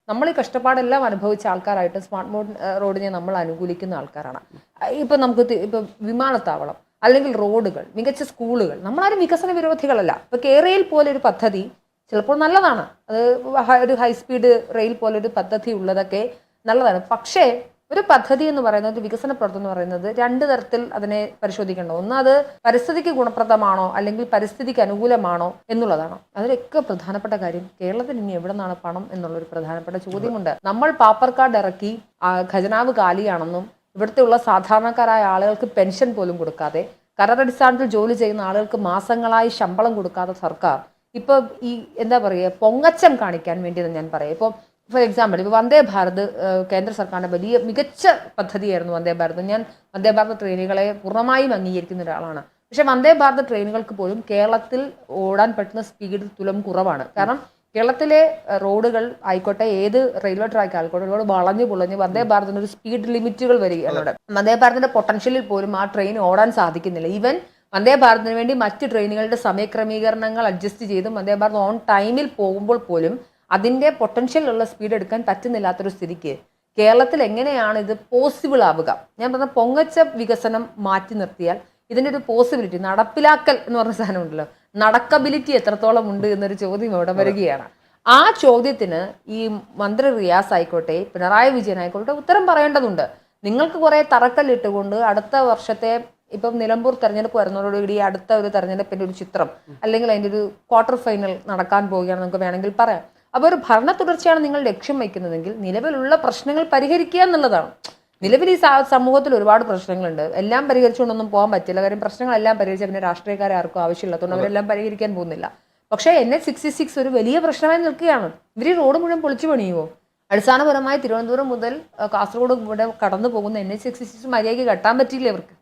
നമ്മൾ ഈ കഷ്ടപ്പാടെല്ലാം അനുഭവിച്ച ആൾക്കാരായിട്ട് സ്മാർട്ട് റോഡിനെ നമ്മൾ അനുകൂലിക്കുന്ന ആൾക്കാരാണ്. ഇപ്പം നമുക്ക് ഇപ്പം വിമാനത്താവളം അല്ലെങ്കിൽ റോഡുകൾ, മികച്ച സ്കൂളുകൾ, നമ്മളാരും വികസന വിരോധികളല്ല. ഇപ്പൊ കേരളയിൽ പോലെ ഒരു പദ്ധതി ചിലപ്പോൾ നല്ലതാണ്. അത് ഒരു ഹൈസ്പീഡ് റെയിൽ പോലൊരു പദ്ധതി ഉള്ളതൊക്കെ നല്ലതാണ്. പക്ഷേ ഒരു പദ്ധതി എന്ന് പറയുന്നത്, വികസന പ്രവർത്തനം എന്ന് പറയുന്നത് രണ്ട് തരത്തിൽ അതിനെ പരിശോധിക്കേണ്ടത്. ഒന്ന്, അത് പരിസ്ഥിതിക്ക് ഗുണപ്രദമാണോ അല്ലെങ്കിൽ പരിസ്ഥിതിക്ക് അനുകൂലമാണോ എന്നുള്ളതാണ്. അതിലൊക്കെ പ്രധാനപ്പെട്ട കാര്യം കേരളത്തിന് ഇനി എവിടെ നിന്നാണ് പണം എന്നുള്ളൊരു പ്രധാനപ്പെട്ട ചോദ്യമുണ്ട്. നമ്മൾ പാപ്പർ കാർഡ് ഇറക്കി ഖജനാവ് കാലിയാണെന്നും ഇവിടുത്തെ ഉള്ള സാധാരണക്കാരായ ആളുകൾക്ക് പെൻഷൻ പോലും കൊടുക്കാതെ, കരാറടിസ്ഥാനത്തിൽ ജോലി ചെയ്യുന്ന ആളുകൾക്ക് മാസങ്ങളായി ശമ്പളം കൊടുക്കാത്ത സർക്കാർ ഇപ്പൊ ഈ എന്താ പറയുക, പൊങ്ങച്ചം കാണിക്കാൻ വേണ്ടി ഞാൻ പറയാം. ഇപ്പോൾ ഫോർ എക്സാമ്പിൾ, ഇപ്പോൾ വന്ദേ ഭാരത് കേന്ദ്ര സർക്കാരിന്റെ വലിയ മികച്ച പദ്ധതിയായിരുന്നു വന്ദേ ഭാരത്. ഞാൻ വന്ദേ ഭാരത് ട്രെയിനുകളെ പൂർണ്ണമായും അംഗീകരിക്കുന്ന ഒരാളാണ്. പക്ഷെ വന്ദേ ഭാരത് ട്രെയിനുകൾക്ക് പോലും കേരളത്തിൽ ഓടാൻ പറ്റുന്ന സ്പീഡ് തുലം കുറവാണ്. കാരണം കേരളത്തിലെ റോഡുകൾ ആയിക്കോട്ടെ, ഏത് റെയിൽവേ ട്രാക്ക് ആയിക്കോട്ടെ, ഒരുപാട് വളഞ്ഞു പൊളഞ്ഞ് വന്ദേ ഭാരതിന് ഒരു സ്പീഡ് ലിമിറ്റുകൾ വരികയാണ് അവിടെ. വന്ദേ ഭാരതിന്റെ പൊട്ടൻഷ്യലിൽ പോലും ആ ട്രെയിൻ ഓടാൻ സാധിക്കുന്നില്ല. ഈവൻ വന്ദേ ഭാരതിന് വേണ്ടി മറ്റ് ട്രെയിനുകളുടെ സമയക്രമീകരണങ്ങൾ അഡ്ജസ്റ്റ് ചെയ്തും വന്ദേ ഭാരത് ഓൺ ടൈമിൽ പോകുമ്പോൾ പോലും അതിൻ്റെ പൊട്ടൻഷ്യലുള്ള സ്പീഡ് എടുക്കാൻ പറ്റുന്നില്ലാത്തൊരു സ്ഥിതിക്ക് കേരളത്തിൽ എങ്ങനെയാണ് ഇത് പോസിബിൾ ആവുക? ഞാൻ പറഞ്ഞ പൊങ്ങച്ച വികസനം മാറ്റി നിർത്തിയാൽ ഇതിൻ്റെ ഒരു പോസിബിലിറ്റി, നടപ്പിലാക്കൽ എന്ന് പറഞ്ഞ സാധനം ഉണ്ടല്ലോ, നടക്കബിലിറ്റി എത്രത്തോളം ഉണ്ട് എന്നൊരു ചോദ്യം ഇവിടെ വരികയാണ്. ആ ചോദ്യത്തിന് ഈ മന്ത്രി റിയാസ് ആയിക്കോട്ടെ, പിണറായി വിജയൻ ആയിക്കോട്ടെ ഉത്തരം പറയേണ്ടതുണ്ട്. നിങ്ങൾക്ക് കുറെ തറക്കല്ലിട്ടുകൊണ്ട് അടുത്ത വർഷത്തെ ഇപ്പം നിലമ്പൂർ തെരഞ്ഞെടുപ്പ് വരുന്നതോടുകൂടി അടുത്ത ഒരു തെരഞ്ഞെടുപ്പിന്റെ ഒരു ചിത്രം അല്ലെങ്കിൽ അതിൻ്റെ ഒരു ക്വാർട്ടർ ഫൈനൽ നടക്കാൻ പോവുകയാണ് നമുക്ക് വേണമെങ്കിൽ പറയാം. അപ്പോൾ ഒരു ഭരണ തുടർച്ചയാണ് നിങ്ങൾ ലക്ഷ്യം വയ്ക്കുന്നതെങ്കിൽ നിലവിലുള്ള പ്രശ്നങ്ങൾ പരിഹരിക്കുക എന്നുള്ളതാണ്. നിലവിൽ ഈ സമൂഹത്തിൽ ഒരുപാട് പ്രശ്നങ്ങളുണ്ട്. എല്ലാം പരിഹരിച്ചുകൊണ്ടൊന്നും പോകാൻ പറ്റില്ല. കാര്യം പ്രശ്നങ്ങളെല്ലാം പരിഹരിച്ച പിന്നെ രാഷ്ട്രീയക്കാരെ ആർക്കും ആവശ്യമില്ലാത്തതുകൊണ്ട് അവരെല്ലാം പരിഹരിക്കാൻ പോകുന്നില്ല. പക്ഷേ NH-66 ഒരു വലിയ പ്രശ്നമായി നിൽക്കുകയാണ്. ഇവർ റോഡ് മുഴുവൻ പൊളിച്ചു പണിയുമോ? അടിസ്ഥാനപരമായി തിരുവനന്തപുരം മുതൽ കാസർഗോഡ് ഇവിടെ കടന്നു പോകുന്ന NH-66 മര്യാദയ്ക്ക് കെട്ടാൻ പറ്റിയില്ല ഇവർക്ക്.